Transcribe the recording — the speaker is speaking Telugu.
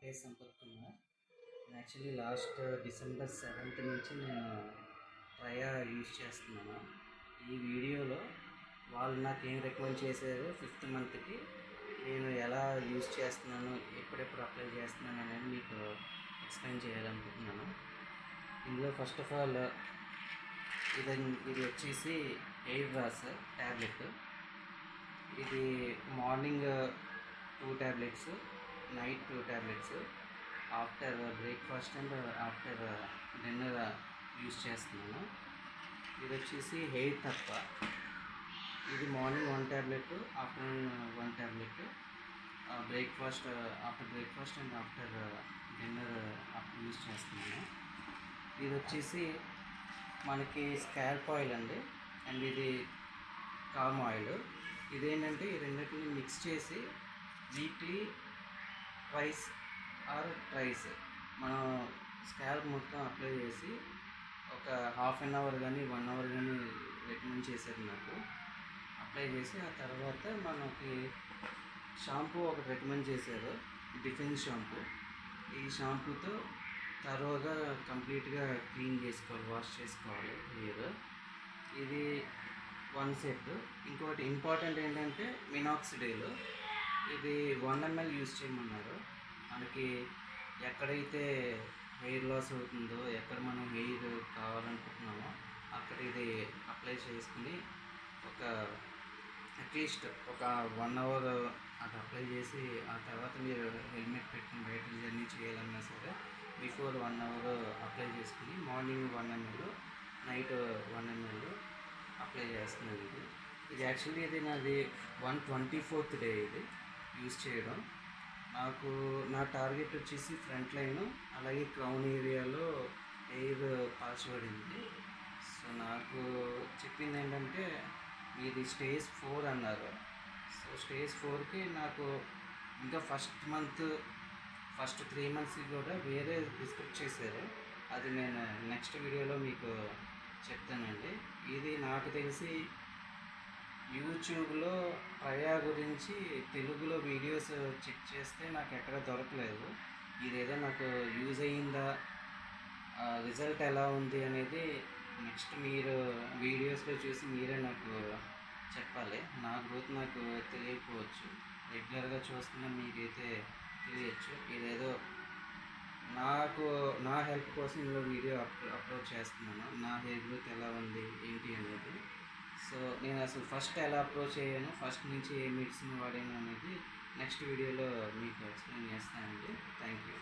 పేరు Sampath Kumar. Actually last December 7th నుంచి నేను ట్రయా యూజ్ చేస్తున్నాను. ఈ వీడియోలో వాళ్ళు నాకేం రికమెండ్ చేశారు 5th మంత్కి నేను ఎలా యూజ్ చేస్తున్నాను, ఎప్పుడెప్పుడు అప్లై చేస్తున్నాను అనేది మీకు ఎక్స్ప్లెయిన్ చేయాలనుకుంటున్నాను. ఇందులో ఫస్ట్ ఆఫ్ ఆల్ ఇది వచ్చేసి ఎయిర్ బ్రాస్ ట్యాబ్లెట్. ఇది morning 2 tablets, night 2 tablets, after breakfast and after dinner use చేస్తున్నాను. ఇది వచ్చేసి హెయిర్ తప్ప. ఇది morning 1 tablet, afternoon 1 tablet, breakfast after breakfast and after dinner use చేస్తున్నాను. ఇది వచ్చేసి మనకి స్కాల్ప్ ఆయిల్ అండి, అండ్ ఇది కామ్ ఆయిల్. ఇదేంటంటే ఈ రెండింటిని మిక్స్ చేసి వీక్లీ ట్వైస్ ఆర్ ట్రైస్ మనం స్కాల్ప్ మొత్తం అప్లై చేసి ఒక హాఫ్ అన్ అవర్ కానీ 1 అవర్ కానీ రికమెండ్ చేశారు నాకు. అప్లై చేసి ఆ తర్వాత మనకి షాంపూ ఒకటి రికమెండ్ చేశారు, డిఫెన్స్ షాంపూ. ఈ షాంపూతో తరోగా కంప్లీట్గా క్లీన్ చేసుకోవాలి, వాష్ చేసుకోవాలి హెయిర్. ఇది 1 సెట్. ఇంకోటి ఇంపార్టెంట్ ఏంటంటే మినాక్సిడిల్. ఇది 1 ml యూజ్ చేయమన్నారు. మనకి ఎక్కడైతే హెయిర్ లాస్ అవుతుందో, ఎక్కడ మనం హెయిర్ కావాలనుకుంటున్నామో అక్కడ ఇది అప్లై చేసుకుని ఒక అట్లీస్ట్ ఒక 1 అవర్ అది అప్లై చేసి ఆ తర్వాత మీరు హెల్మెట్ పెట్టుకుని బయట జర్నీ చేయాలన్నా సరే బిఫోర్ 1 అవర్ అప్లై చేసుకుని morning 1 ml, night 1 ml apply చేస్తున్నాను. ఇది యాక్చువల్లీ ఇది నాది 124th డే ఇది యూజ్ చేయడం. నా టార్గెట్ వచ్చేసి ఫ్రంట్ లైన్, అలాగే క్రౌన్ ఏరియాలో హెయిర్ పాల్చబడింది. సో నాకు చెప్పింది ఏంటంటే ఇది స్టేజ్ 4 అన్నారు. సో స్టేజ్ 4కి నాకు ఇంకా ఫస్ట్ 3 monthsకి కూడా వేరే ప్రిస్క్రైబ్ చేశారు. అది నేను నెక్స్ట్ వీడియోలో మీకు చెప్తానండి. ఇది నాకు తెలిసి యూట్యూబ్లో ట్రయా గురించి తెలుగులో వీడియోస్ చెక్ చేస్తే నాకు ఎక్కడ దొరకలేదు. ఇదేదో నాకు యూజ్ అయ్యిందా, రిజల్ట్ ఎలా ఉంది అనేది నెక్స్ట్ మీరు వీడియోస్లో చూసి మీరే నాకు చెప్పాలి. నా గ్రోత్ నాకు తెలియకపోవచ్చు, రెగ్యులర్గా చూస్తున్న మీకైతే తెలియచ్చు. ఇదేదో నా హెల్ప్ కోసం ఇందులో వీడియో అప్లోడ్ చేస్తున్నాను, నా హెయిర్ గ్రోత్ ఎలా ఉంది ఏంటి అనేది. సో నేను అసలు ఫస్ట్ ఎలా అప్రోచ్ అయ్యాను, ఫస్ట్ నుంచి ఏ మెడిసిన్ వాడాను అనేది నెక్స్ట్ వీడియోలో మీకు ఎక్స్ప్లెయిన్ చేస్తానండి. Thank you.